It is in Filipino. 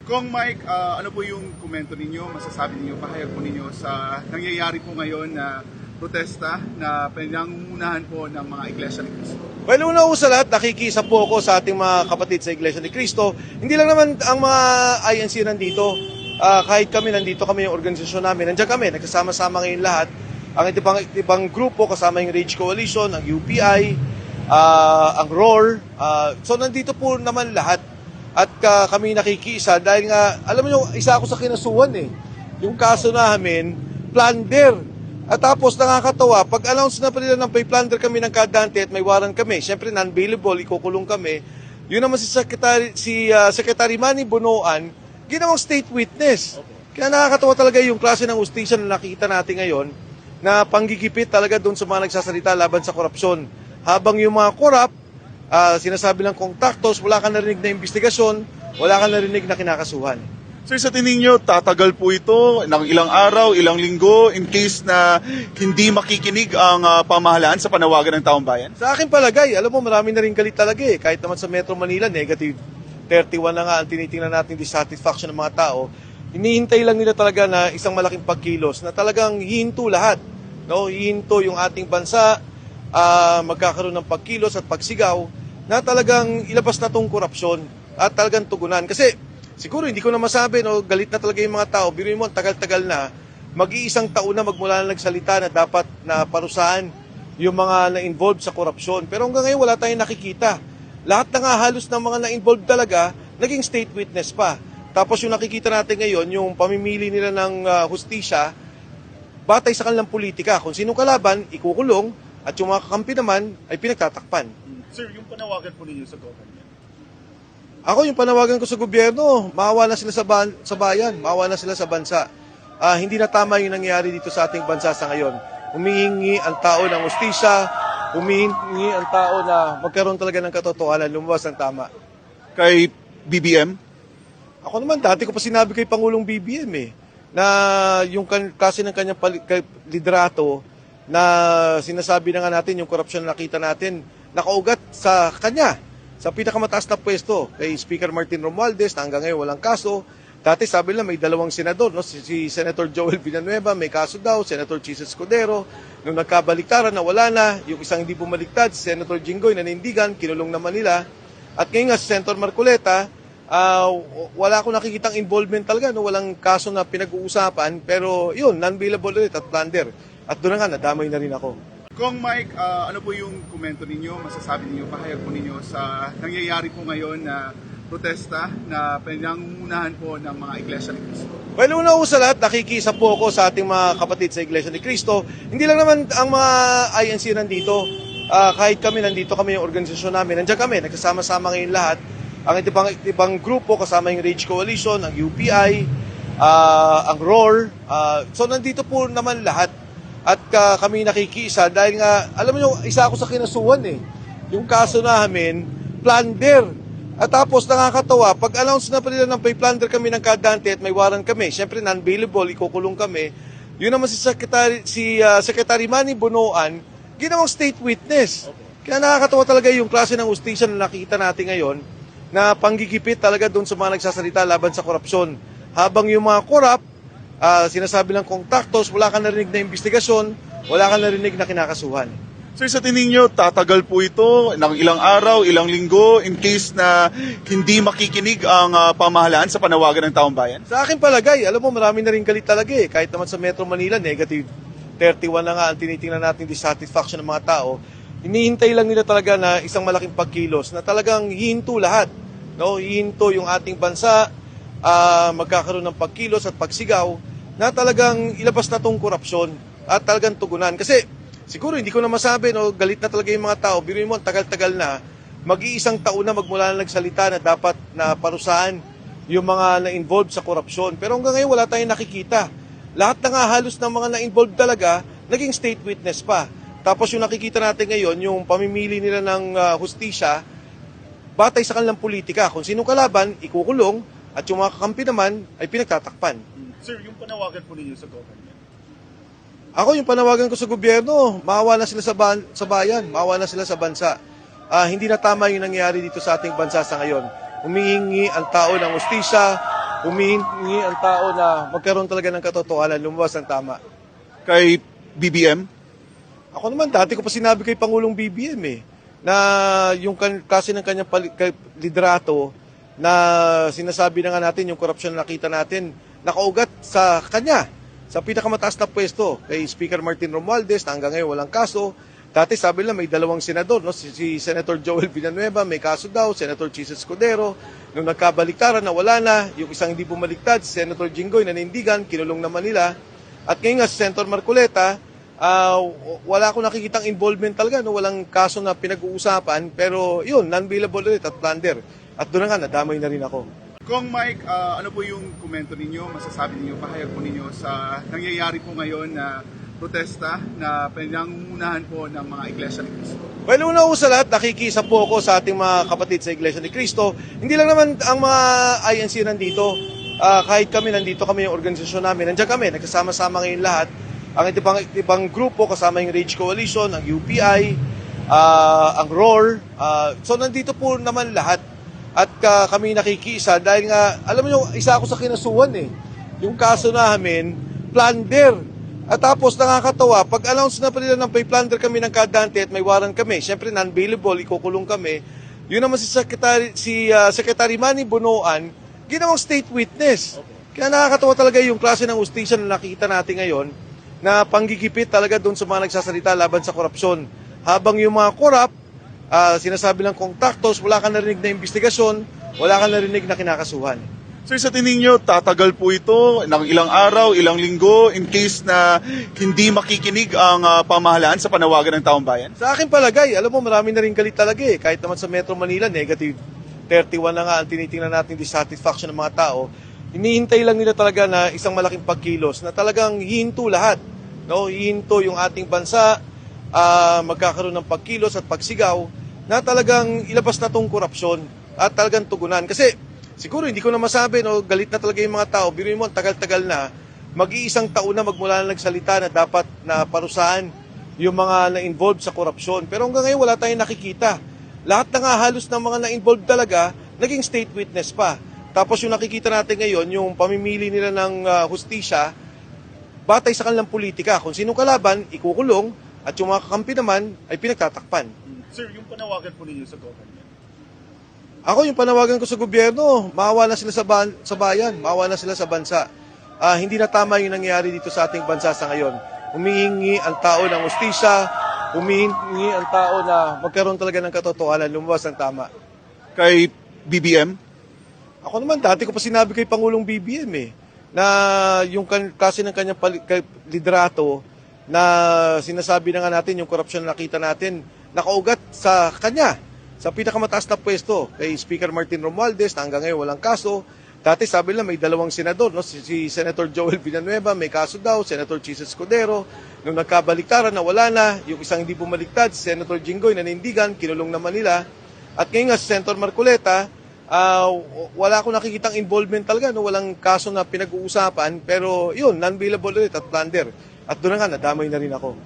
Kung Mike, ano po yung komento ninyo, masasabi ninyo, pahayag po ninyo sa nangyayari po ngayon na protesta na pinangungunahan po ng mga Iglesia ni Cristo? Well, una sa lahat, nakikisa po ako sa ating mga kapatid sa Iglesia ni Cristo. Hindi lang naman ang mga INC nandito. Kahit kami nandito, kami yung organisasyon namin. Nandiyan kami, nagsasama-sama ngayon lahat. Ang ibang grupo, kasama yung Rage Coalition, ang UPI, ang ROAR. So nandito po naman lahat. At kami nakikiisa dahil nga, alam mo yung isa ako sa kinasuhan Yung kaso namin, plunder. At tapos nakakatawa, pag announce na pa nila ng may plunder kami ng kadante at may warrant kami, syempre non-bailable, ikukulong kami. Yun naman si Secretary Manny Bonoan, ginawang state witness. Kaya nakakatawa talaga yung klase ng ustisya na nakikita natin ngayon na panggigipit talaga doon sa mga nagsasalita laban sa korupsyon. Habang yung mga korap, sinasabi lang contactos, wala kang narinig na investigasyon, wala kang narinig na kinakasuhan. Sir, sa tingin nyo, tatagal po ito ng ilang araw, ilang linggo, in case na hindi makikinig ang pamahalaan sa panawagan ng taong bayan? Sa akin palagay, alam mo, marami na rin galit talaga Kahit naman sa Metro Manila, negative 31 na nga ang tinitingnan natin dissatisfaction ng mga tao. Hinihintay lang nila talaga na isang malaking pagkilos na talagang hihinto lahat. No? Hihinto yung ating bansa, magkakaroon ng pagkilos at pagsigaw na talagang ilabas na tong korupsyon at talagang tugunan. Kasi siguro hindi ko na masabi, galit na talaga yung mga tao. Biruin mo, tagal-tagal na, mag-iisang taon na magmula na nagsalita na dapat na parusahan yung mga na-involved sa korupsyon. Pero hanggang ngayon wala tayong nakikita. Lahat na nga halos ng mga na-involved talaga, naging state witness pa. Tapos yung nakikita natin ngayon, yung pamimili nila ng hustisya, batay sa kanilang politika. Kung sinong kalaban, ikukulong, at yung mga kakampi naman ay pinagtatakpan. Sir, yung panawagan po ninyo sa government? Ako, yung panawagan ko sa gobyerno, maawa na sila sa bayan, maawa na sila sa bansa. Hindi na tama yung nangyayari dito sa ating bansa sa ngayon. Humihingi ang tao ng hustisya, humihingi ang tao na magkaroon talaga ng katotohanan, lumabas ng tama. Kay BBM? Ako naman, dati ko pa sinabi kay Pangulong BBM na yung kasi ng kanyang liderato na sinasabi na nga natin, yung korupsyon na nakita natin, nakaugat sa kanya, sa pinakamataas na pwesto, kay Speaker Martin Romualdez, na hanggang ngayon walang kaso. Dati sabi lang may dalawang senador, si Senator Joel Villanueva, may kaso daw, Senator Chis Escudero, nung nagkabaliktaran na wala na, yung isang hindi bumaliktad, si Senator Jinggoy nanindigan, kinulong naman nila. At ngayon nga si Senator Marcoleta, wala akong nakikitang involvement talaga, walang kaso na pinag-uusapan, pero yun, non-bailable ulit at plunder. At doon nga, nadamay na rin ako. Kung Mike, ano po yung komento ninyo, masasabi ninyo, pahayag po ninyo sa nangyayari po ngayon na protesta na pinangungunahan po ng mga Iglesia ni Cristo? Well, una sa lahat, nakikisa po ako sa ating mga kapatid sa Iglesia ni Cristo. Hindi lang naman ang mga INC nandito. Kahit kami nandito, kami yung organisasyon namin. Nandiyan kami, nagsasama-sama ngayon lahat. Ang ibang grupo, kasama yung Rage Coalition, ang UPI, ang ROAR. So nandito po naman lahat. At kami nakikiisa dahil nga, alam mo yung isa ako sa kinasuhan Yung kaso namin, plunder. At tapos nakakatawa, pag announce na pa nila ng may plunder kami ng kadante at may warrant kami, syempre non-bailable, ikukulong kami. Yun naman si Secretary Manny Bonoan, ginawang state witness. Kaya nakakatawa talaga yung klase ng ustisya na nakikita natin ngayon na panggigipit talaga doon sa mga nagsasalita laban sa korupsyon. Habang yung mga korap, sinasabi lang contactos, wala kang narinig na investigasyon, wala kang narinig na kinakasuhan. Sir, sa tingin nyo, tatagal po ito ng ilang araw, ilang linggo, in case na hindi makikinig ang pamahalaan sa panawagan ng taong bayan? Sa akin palagay, alam mo, marami na rin galit talaga Kahit naman sa Metro Manila, negative 31 na nga ang tinitingnan natin dissatisfaction ng mga tao. Hinihintay lang nila talaga na isang malaking pagkilos na talagang hihinto lahat. No? Hihinto yung ating bansa, magkakaroon ng pagkilos at pagsigaw na talagang ilabas na tong korupsyon at talagang tugunan. Kasi siguro hindi ko na masabi, galit na talaga yung mga tao. Biruin mo, tagal-tagal na, mag-iisang taon na magmula na nagsalita na dapat na parusahan yung mga na-involved sa korupsyon. Pero hanggang ngayon wala tayong nakikita. Lahat na nga halos ng mga na-involved talaga, naging state witness pa. Tapos yung nakikita natin ngayon, yung pamimili nila ng hustisya, batay sa kanilang politika. Kung sinong kalaban, ikukulong, at yung mga kakampi naman ay pinagtatakpan. Sir, yung panawagan po ninyo sa government? Ako, yung panawagan ko sa gobyerno, maawa na sila sa bayan, maawa na sila sa bansa. Hindi na tama yung nangyayari dito sa ating bansa sa ngayon. Humihingi ang tao ng hustisya, humihingi ang tao na magkaroon talaga ng katotohanan, lumabas ng tama. Kay BBM? Ako naman, dati ko pa sinabi kay Pangulong BBM na yung kasi ng kanyang liderato na sinasabi na nga natin, yung korupsyon na nakita natin, nakaugat sa kanya, sa pinakamataas na pwesto, kay Speaker Martin Romualdez, na hanggang ngayon walang kaso. Dati sabi nila may dalawang senador, no? Si Senator Joel Villanueva, may kaso daw, Senator Chis Escudero. Nung nagkabaliktaran na wala na, yung isang hindi bumaliktad, si Senator Jinggoy nanindigan, kinulong naman nila. At ngayon nga si Senator Marcoleta, wala akong nakikitang involvement talaga, no? Walang kaso na pinag-uusapan, pero yun, non-bailable ulit at plunder. At doon na nga, nadamay na rin ako. Kung Mike, ano po yung komento ninyo, masasabi ninyo, pahayag po ninyo sa nangyayari po ngayon na protesta na pinangungunahan po ng mga Iglesia ni Cristo? Well, una sa lahat, nakikisa po ako sa ating mga kapatid sa Iglesia ni Cristo. Hindi lang naman ang mga INC nandito, kahit kami nandito kami yung organisasyon namin, nandiyan kami, nagsasama-sama ngayon lahat. Ang ibang grupo, kasama yung Rage Coalition, ang UPI, ang ROAR. So nandito po naman lahat. At kami nakikisa dahil nga, alam mo yung isa ako sa kinasuhan yung kaso namin, plunder. At tapos nakakatawa, pag announce na pa nila ng may plunder kami ng kadante at may warrant kami, syempre non-bailable, ikukulong kami. Yun naman si Secretary Manny Bonoan, ginawang state witness. Kaya nakakatawa talaga yung klase ng ustisya na nakikita natin ngayon na panggigipit talaga doon sa mga nagsasalita laban sa korupsyon. Habang yung mga korap, sinasabi lang contactos, wala ka narinig na investigasyon, wala ka narinig na kinakasuhan. Sir, sa tingin niyo, tatagal po ito ng ilang araw, ilang linggo, in case na hindi makikinig ang pamahalaan sa panawagan ng taong bayan? Sa akin palagay, alam mo, marami na rin galit talaga Kahit naman sa Metro Manila, negative 31 na nga ang tinitingnan natin dissatisfaction ng mga tao. Hinihintay lang nila talaga na isang malaking pagkilos na talagang hihinto lahat. No? Hihinto yung ating bansa, magkakaroon ng pagkilos at pagsigaw na talagang ilabas na tong korupsyon at talagang tugunan. Kasi siguro hindi ko na masabi, no, galit na talaga yung mga tao. Biruin mo, tagal-tagal na, mag-iisang taon na magmula na nagsalita na dapat na parusahan yung mga na-involved sa korupsyon. Pero hanggang ngayon wala tayong nakikita. Lahat na nga halos ng mga na-involved talaga, naging state witness pa. Tapos yung nakikita natin ngayon, yung pamimili nila ng hustisya, batay sa kanilang politika. Kung sino kalaban, ikukulong, at yung mga kakampi naman ay pinagtatakpan. Sir, yung panawagan po ninyo sa government? Ako, yung panawagan ko sa gobyerno, maawa na sila sa bayan, maawa na sila sa bansa. Hindi na tama yung nangyayari dito sa ating bansa sa ngayon. Humihingi ang tao ng hustisya, humihingi ang tao na magkaroon talaga ng katotohanan, lumabas ng tama. Kay BBM? Ako naman, dati ko pa sinabi kay Pangulong BBM na yung kasi ng kanyang liderato na sinasabi na nga natin, yung korupsyon na nakita natin, nakaugat sa kanya, sa pinakamataas na pwesto, kay Speaker Martin Romualdez, na hanggang ngayon walang kaso. Dati sabi nila may dalawang senador, no? Si Senator Joel Villanueva, may kaso daw, Senator Chis Escudero. Nung nagkabaliktaran na wala na, yung isang hindi bumaliktad, si Senator Jinggoy nanindigan, kinulong naman nila. At ngayon nga si Senator Marcoleta, wala akong nakikitang involvement talaga, no? Walang kaso na pinag-uusapan, pero yun, non-bailable ulit at plunder. At doon na nga, nadamay na rin ako.